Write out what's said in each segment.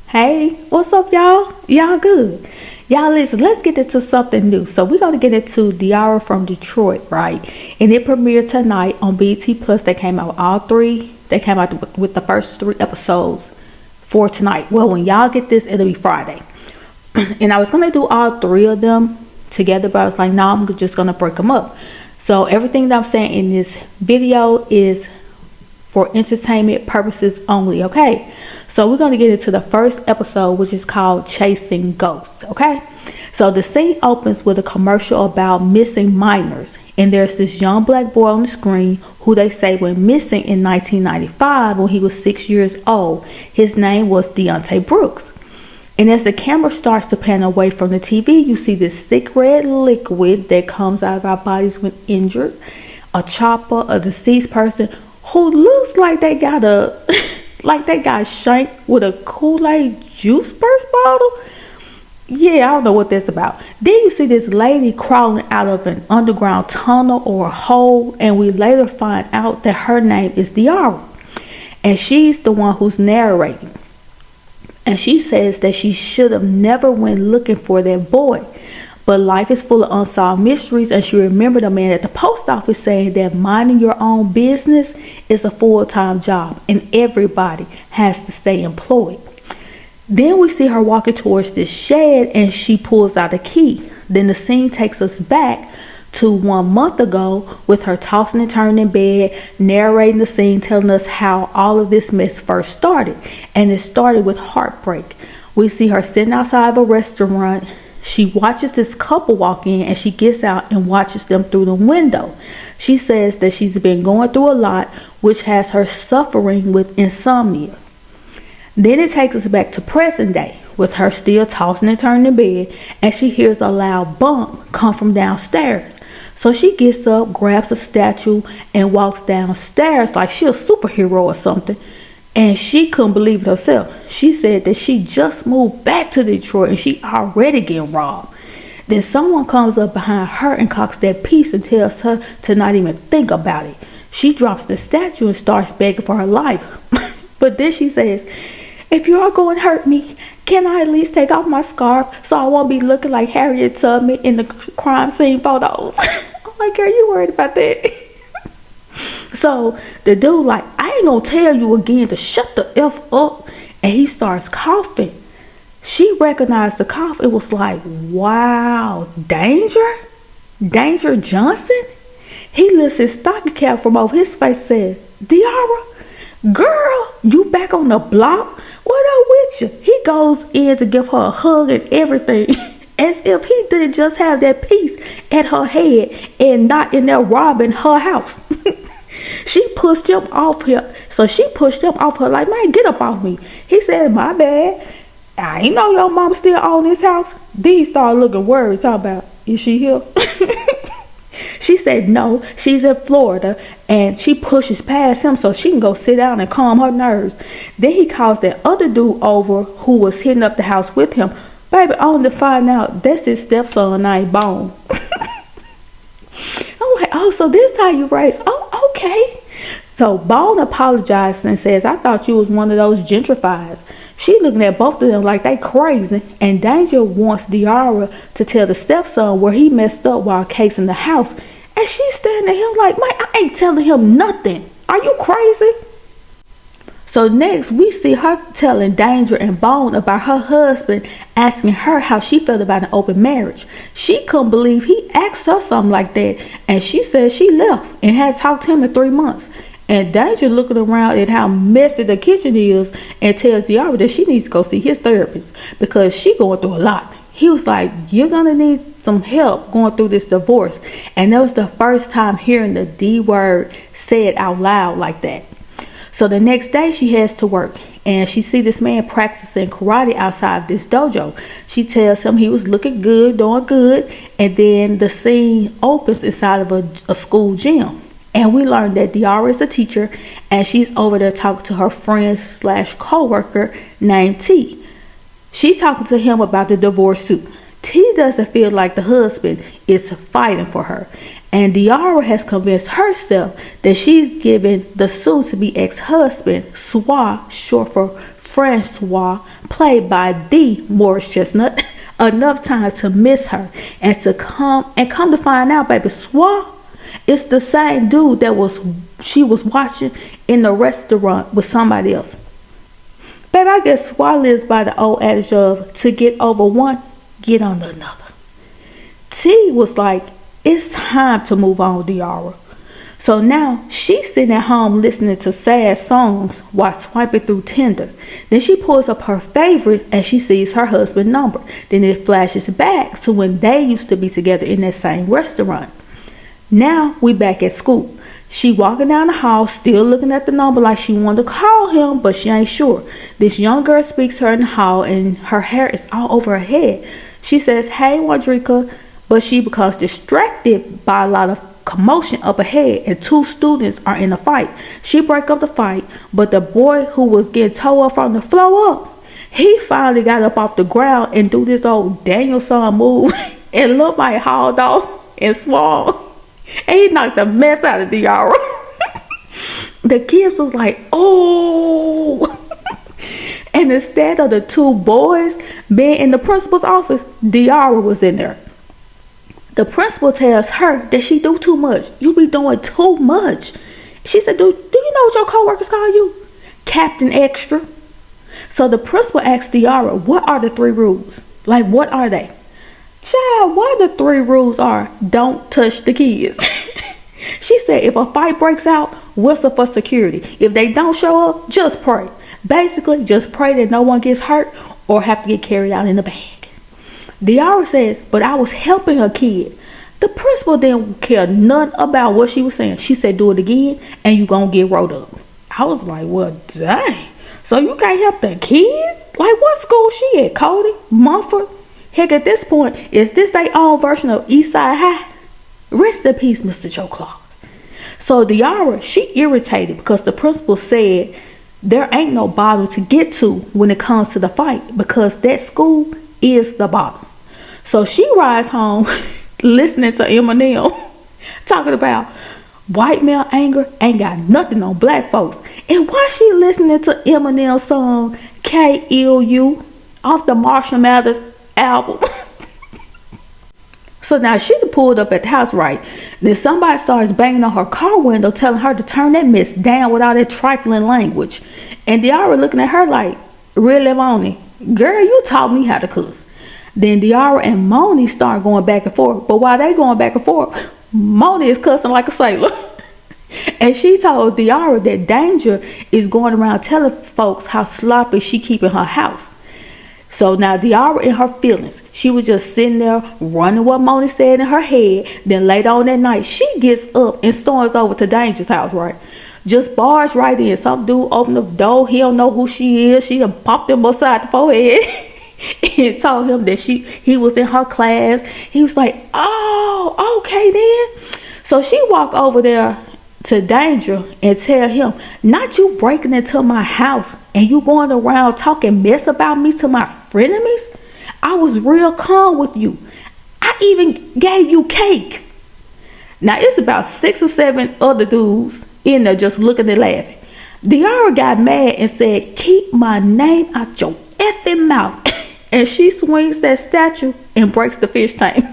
Hey, what's up, y'all? Y'all good? Y'all listen, let's get into something new. So we're going to get into Diarra from Detroit, right? And it premiered tonight on betplus. They came out with all three. They came out with the first 3 episodes for tonight. Well, when y'all get this, it'll be Friday. And I was going to do all 3 of them together, but I was like, no, I'm just going to break them up. So everything that I'm saying in this video is for entertainment purposes only, okay? So we're going to get into the first episode, which is called Chasing Ghosts, okay? So the scene opens with a commercial about missing minors, and there's this young black boy on the screen who they say went missing in 1995 when he was 6 years old. His name was Deontay Brooks. And as the camera starts to pan away from the TV, you see this thick red liquid that comes out of our bodies when injured. A chopper, a deceased person who looks like they got shanked with a Kool-Aid juice burst bottle. Yeah, I don't know what that's about. Then you see this lady crawling out of an underground tunnel or a hole, and we later find out that her name is Diarra, and she's the one who's narrating. And she says that she should have never went looking for that boy. But life is full of unsolved mysteries, and she remembered a man at the post office saying that minding your own business is a full-time job and everybody has to stay employed. Then we see her walking towards this shed and she pulls out a key. Then the scene takes us back to 1 month ago with her tossing and turning in bed, narrating the scene, telling us how all of this mess first started. And it started with heartbreak. We see her sitting outside of a restaurant. She watches this couple walk in and she gets out and watches them through the window. She says that she's been going through a lot, which has her suffering with insomnia. Then it takes us back to present day with her still tossing and turning in bed, and she hears a loud bump come from downstairs. So she gets up, grabs a statue, and walks downstairs like she's a superhero or something. And she couldn't believe it herself. She said that she just moved back to Detroit and she already getting robbed. Then someone comes up behind her and cocks that piece and tells her to not even think about it. She drops the statue and starts begging for her life. But then she says, if you are going to hurt me, can I at least take off my scarf so I won't be looking like Harriet Tubman in the crime scene photos? I'm like, girl, you worried about that? So the dude like, I ain't gonna tell you again to shut the F up. And he starts coughing. She recognized the cough. It was like, wow, Danger Johnson? He lifts his stocking cap from over his face and said, Diarra, girl, you back on the block? What up with you? He goes in to give her a hug and everything. As if he didn't just have that piece at her head and not in there robbing her house. She pushed him off her. So she pushed him off her like, man, get up off me. He said, my bad. I ain't know your mom still own this house. Then he started looking worried, talking about, is she here? She said, no, she's in Florida. And she pushes past him so she can go sit down and calm her nerves. Then he calls that other dude over who was hitting up the house with him. Baby, only to find out that's his stepson named Bone. I'm like, oh, so this how you raise? Oh, okay. So Bone apologized and says, I thought you was one of those gentrifiers. She looking at both of them like they crazy. And Danger wants Diarra to tell the stepson where he messed up while casing the house. And she's staring at him like, man, I ain't telling him nothing. Are you crazy? So next we see her telling Danger and Bone about her husband, asking her how she felt about an open marriage. She couldn't believe he asked her something like that, and she said she left and had talked to him in 3 months. And Danger looking around at how messy the kitchen is and tells Diarra that she needs to go see his therapist because she going through a lot. He was like, you're gonna need some help going through this divorce. And that was the first time hearing the D word said out loud like that. So the next day she heads to work and she see this man practicing karate outside this dojo. She tells him he was looking good, doing good, and then the scene opens inside of a school gym. And we learned that Diarra is a teacher and she's over there talking to her friend / co-worker named T. She's talking to him about the divorce suit. T doesn't feel like the husband is fighting for her. And Diarra has convinced herself that she's given the soon-to-be ex-husband, Swa, short for Francois, played by the Morris Chestnut, enough time to miss her and to come to find out, baby, Swa is the same dude that she was watching in the restaurant with somebody else. Baby, I guess Swa lives by the old adage of to get over one, get under another. T was like, it's time to move on with Diarra. So now she's sitting at home listening to sad songs while swiping through Tinder. Then she pulls up her favorites and she sees her husband's number. Then it flashes back to when they used to be together in that same restaurant. Now we back at school. She walking down the hall, still looking at the number like she wanted to call him, but she ain't sure. This young girl speaks to her in the hall and her hair is all over her head. She says, "Hey, Wandrika," but she becomes distracted by a lot of commotion up ahead and two students are in a fight. She break up the fight, but the boy who was getting towed up from the floor up, he finally got up off the ground and do this old Danielson move and looked like hauled off and swung. And he knocked the mess out of Diarra. The kids was like, oh. And instead of the two boys being in the principal's office, Diarra was in there. The principal tells her that she do too much. You be doing too much. She said, do you know what your coworkers call you? Captain Extra. So the principal asked Diarra, what are the 3 rules? Like, what are they? Child, one of the 3 rules are don't touch the kids. She said if a fight breaks out, whistle for security. If they don't show up, just pray. Basically, just pray that no one gets hurt or have to get carried out in the bag. Diarra says, but I was helping her kid. The principal didn't care nothing about what she was saying. She said, do it again and you gonna get rolled up. I was like, well, dang. So you can't help the kids? Like, what school she at? Cody? Mumford? Heck, at this point, is this their own version of Eastside High? Rest in peace, Mr. Joe Clark. So Diarra, she irritated because the principal said there ain't no bottom to get to when it comes to the fight because that school is the bottom. So she rides home listening to Eminem talking about white male anger ain't got nothing on black folks. And why she listening to Eminem's song KLU off the Marshall Mathers album? So now she pulled up at the house, right? Then somebody starts banging on her car window telling her to turn that mess down with all that trifling language. And Diarra looking at her like, really, Moni? Girl, you taught me how to cuss. Then Diarra and Moni start going back and forth. But while they going back and forth, Moni is cussing like a sailor. And she told Diarra that Danger is going around telling folks how sloppy she keeping her house. So now Diarra in her feelings, she was just sitting there running what Moni said in her head. Then later on that night, she gets up and storms over to Danger's house, right? Just barge right in. Some dude opened the door. He don't know who she is. She done popped him upside the forehead and told him that he was in her class. He was like, oh, okay then. So she walked over there to Danger and tell him, not you breaking into my house and you going around talking mess about me to my frenemies. I was real calm with you. I even gave you cake. Now it's about 6 or 7 other dudes in there just looking and laughing. Diarra got mad and said, keep my name out your effing mouth. And she swings that statue and breaks the fish tank.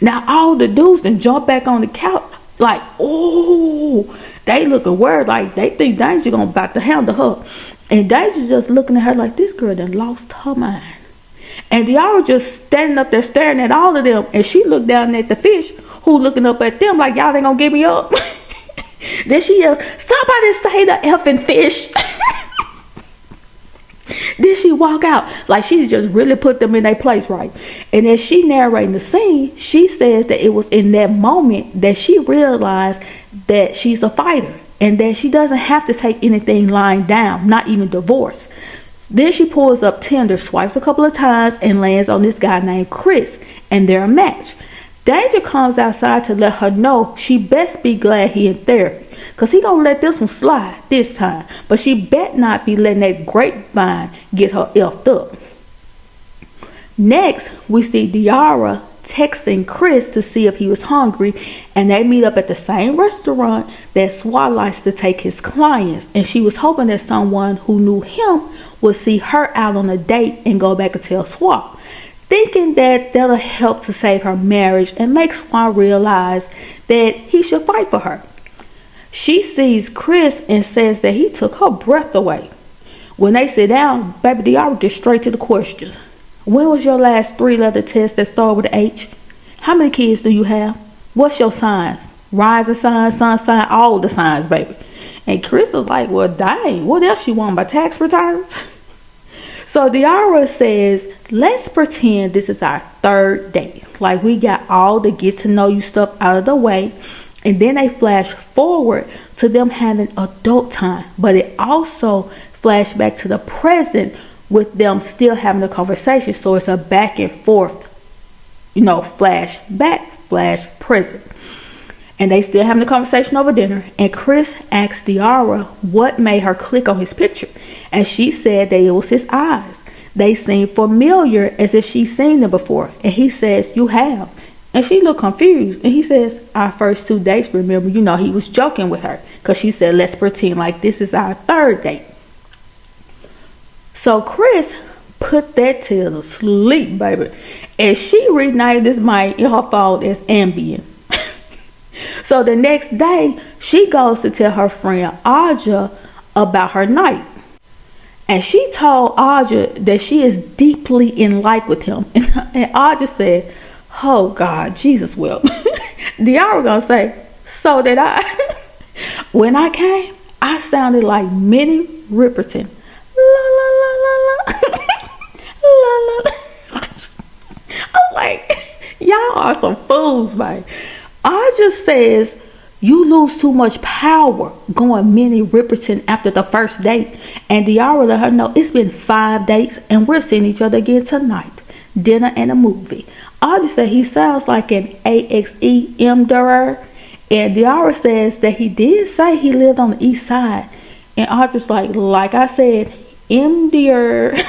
Now all the dudes then jump back on the couch like, oh, they looking worried, like they think Danger gonna about to handle her. And Danger just looking at her like this girl done lost her mind. And Diarra just standing up there staring at all of them. And she looked down at the fish who looking up at them like, y'all ain't gonna give me up. Then she yells, somebody say the effing fish. Then she walk out like she just really put them in their place, right? And as she narrating the scene, she says that it was in that moment that she realized that she's a fighter and that she doesn't have to take anything lying down, not even divorce. Then she pulls up Tinder, swipes a couple of times, and lands on this guy named Chris, and they're a match. Danger comes outside to let her know she best be glad he in therapy, because he gonna let this one slide this time. But she bet not be letting that grapevine get her effed up. Next, we see Diarra texting Chris to see if he was hungry, and they meet up at the same restaurant that Swat likes to take his clients, and she was hoping that someone who knew him would see her out on a date and go back and tell Swat, thinking that that'll help to save her marriage and make Swat realize that he should fight for her. She sees Chris and says that he took her breath away. When they sit down, baby Diarra gets straight to the questions. When was your last 3-letter test that started with an H? How many kids do you have? What's your signs? Rising sign, sun sign, all the signs, baby. And Chris was like, well, dang, what else you want, my tax returns? So Diarra says, let's pretend this is our third date. Like we got all the get to know you stuff out of the way. And then they flash forward to them having adult time. But it also flashed back to the present with them still having a conversation. So it's a back and forth, flash back, flash present. And they still having a conversation over dinner. And Chris asked Diarra what made her click on his picture. And she said that it was his eyes. They seemed familiar, as if she's seen them before. And he says, you have. And she looked confused. And he says, our first 2 dates, remember, he was joking with her. Because she said, let's pretend like this is our third date. So Chris put that tail to sleep, baby. And she renamed this mic in her phone as Ambien. So the next day, she goes to tell her friend Aja about her night. And she told Aja that she is deeply in like with him. And Aja said, oh God, Jesus will. Diarra gonna say, so did I. When I came, I sounded like Minnie Riperton. La la la la la. La la la. I'm like, y'all are some fools, man. Aja says you lose too much power going Minnie Riperton after the first date. And Diarra let her know it's been 5 dates and we're seeing each other again tonight. Dinner and a movie. Aja said he sounds like an AXE and Diarra says that he did say he lived on the east side. And Aja's like I said, MDR.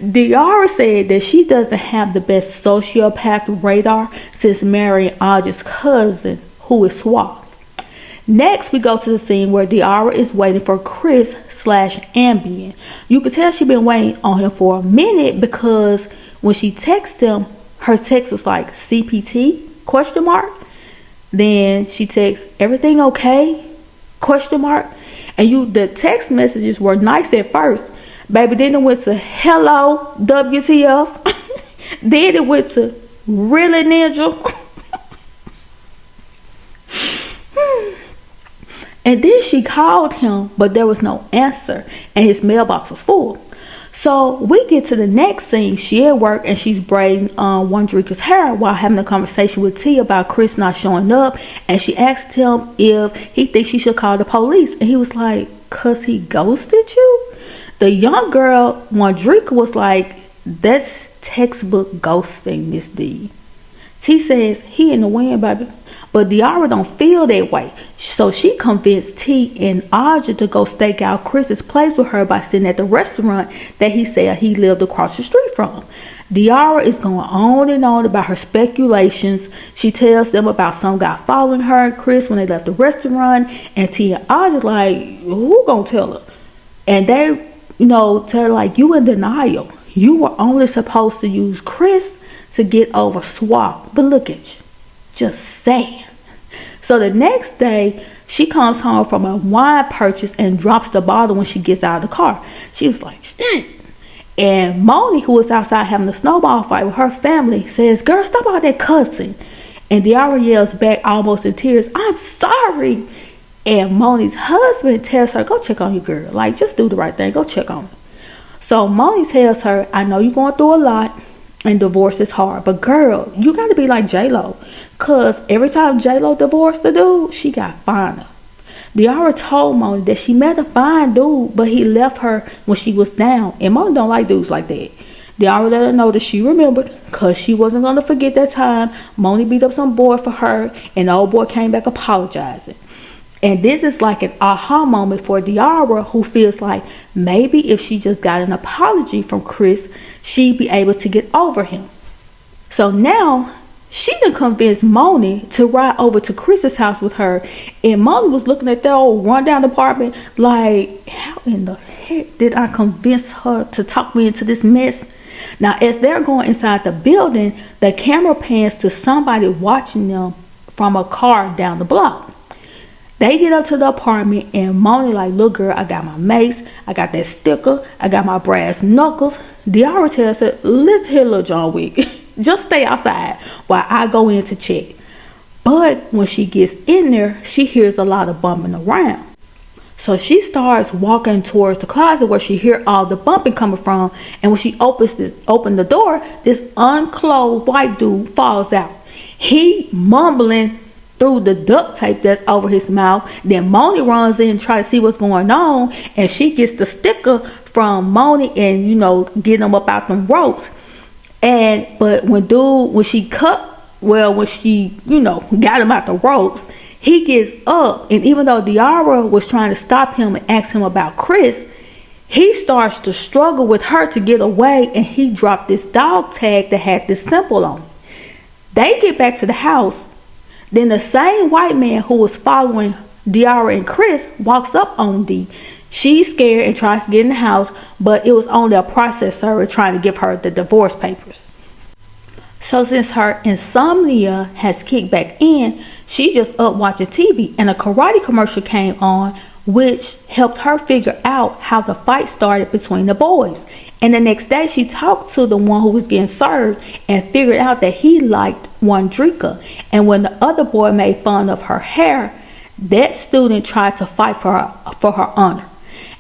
Diarra said that she doesn't have the best sociopath radar since marrying Aja's cousin, who is Swat. Next, we go to the scene where Diarra is waiting for Chris/Ambien. You could tell she's been waiting on him for a minute because when she texted him, her text was like CPT? ? Then she texts, everything okay? ? And the text messages were nice at first. Baby, then it went to hello, WTF. Then it went to really, ninja. And then she called him, but there was no answer. And his mailbox was full. So we get to the next scene. She at work and she's braiding Wandrika's hair while having a conversation with T about Chris not showing up. And she asked him if he thinks she should call the police. And he was like, cause he ghosted you? The young girl, Wandrika, was like, that's textbook ghosting, Miss D. T says, he in the wind, baby. But Diarra don't feel that way. So she convinced T and Aja to go stake out Chris's place with her by sitting at the restaurant that he said he lived across the street from. Diarra is going on and on about her speculations. She tells them about some guy following her and Chris when they left the restaurant. And T and Aja like, who gonna tell her? And they, tell her like, you in denial. You were only supposed to use Chris to get over Swat. But look at you. Just saying. So the next day, she comes home from a wine purchase and drops the bottle when she gets out of the car. She was like, shit. And Moni, who was outside having a snowball fight with her family, says, girl, stop all that cussing. And Diarra yells back almost in tears, I'm sorry. And Moni's husband tells her, go check on your girl. Like, just do the right thing. Go check on her. So Moni tells her, I know you're going through a lot. And divorce is hard. But girl, you got to be like J-Lo. Because every time J-Lo divorced the dude, she got finer. Diarra told Moni that she met a fine dude, but he left her when she was down. And Moni don't like dudes like that. Diarra let her know that she remembered. Because she wasn't going to forget that time Moni beat up some boy for her. And the old boy came back apologizing. And this is like an aha moment for Diarra, who feels like maybe if she just got an apology from Chris, she'd be able to get over him. So now she done convinced Moni to ride over to Chris's house with her. And Moni was looking at that old rundown apartment like, how in the heck did I convince her to talk me into this mess? Now, as they're going inside the building, the camera pans to somebody watching them from a car down the block. They get up to the apartment and Moni like, look girl, I got my mace, I got that sticker, I got my brass knuckles. Diarra tells her, listen here, little John Wick, just stay outside while I go in to check. But when she gets in there, she hears a lot of bumping around. So she starts walking towards the closet where she hear all the bumping coming from. And when she open the door, this unclothed white dude falls out. He mumbling through the duct tape that's over his mouth. Then Moni runs in and try to see what's going on, and she gets the sticker from Moni and get him up out them ropes. But when she got him out the ropes, he gets up, and even though Diarra was trying to stop him and ask him about Chris, he starts to struggle with her to get away, and he dropped this dog tag that had this symbol on it. They get back to the house. Then the same white man who was following Diarra and Chris walks up on Dee. She's scared and tries to get in the house, but it was only a process server trying to give her the divorce papers. So since her insomnia has kicked back in, she just up watching TV, and a karate commercial came on, which helped her figure out how the fight started between the boys. And the next day she talked to the one who was getting served and figured out that he liked one Drika. And when the other boy made fun of her hair, that student tried to fight for her honor.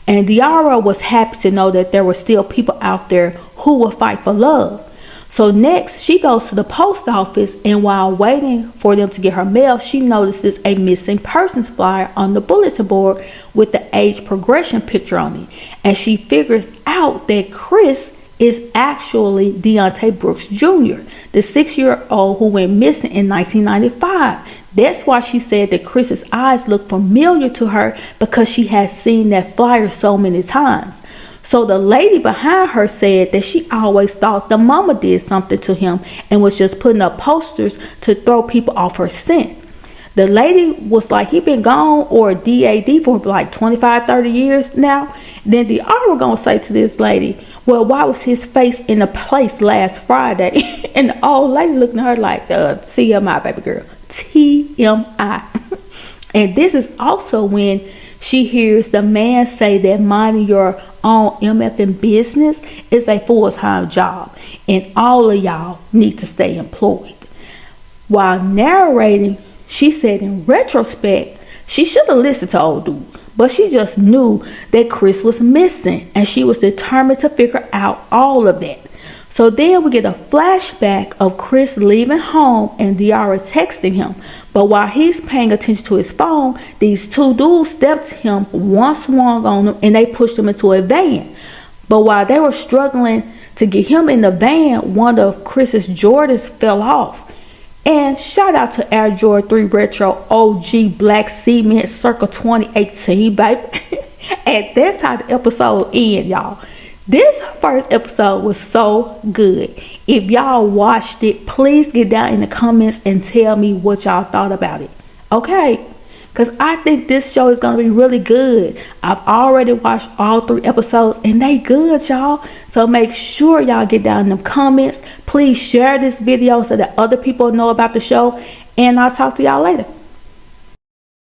And Diarra was happy to know that there were still people out there who would fight for love. So next, she goes to the post office, and while waiting for them to get her mail, she notices a missing persons flyer on the bulletin board with the age progression picture on it. And she figures out that Chris is actually Deontay Brooks Jr., the 6-year-old who went missing in 1995. That's why she said that Chris's eyes look familiar to her, because she has seen that flyer so many times. So the lady behind her said that she always thought the mama did something to him and was just putting up posters to throw people off her scent. The lady was like, he been gone or DAD for like 25, 30 years now. Then the other gonna say to this lady, well, why was his face in the place last Friday? And the old lady looking at her like, TMI, baby girl, TMI. And this is also when she hears the man say that minding your own MFing business is a full-time job, and all of y'all need to stay employed. While narrating, she said in retrospect, she should have listened to old dude, but she just knew that Chris was missing, and she was determined to figure out all of that. So then we get a flashback of Chris leaving home and Diarra texting him. But while he's paying attention to his phone, these two dudes stepped to him, one swung on him, and they pushed him into a van. But while they were struggling to get him in the van, one of Chris's Jordans fell off. And shout out to Air Jordan 3 Retro OG Black Cement circa 2018, baby. And that's how the episode ends, y'all. This first episode was so good. If y'all watched it, please get down in the comments and tell me what y'all thought about it. Okay? Because I think this show is going to be really good. I've already watched all 3 episodes and they good, y'all. So make sure y'all get down in the comments. Please share this video so that other people know about the show. And I'll talk to y'all later.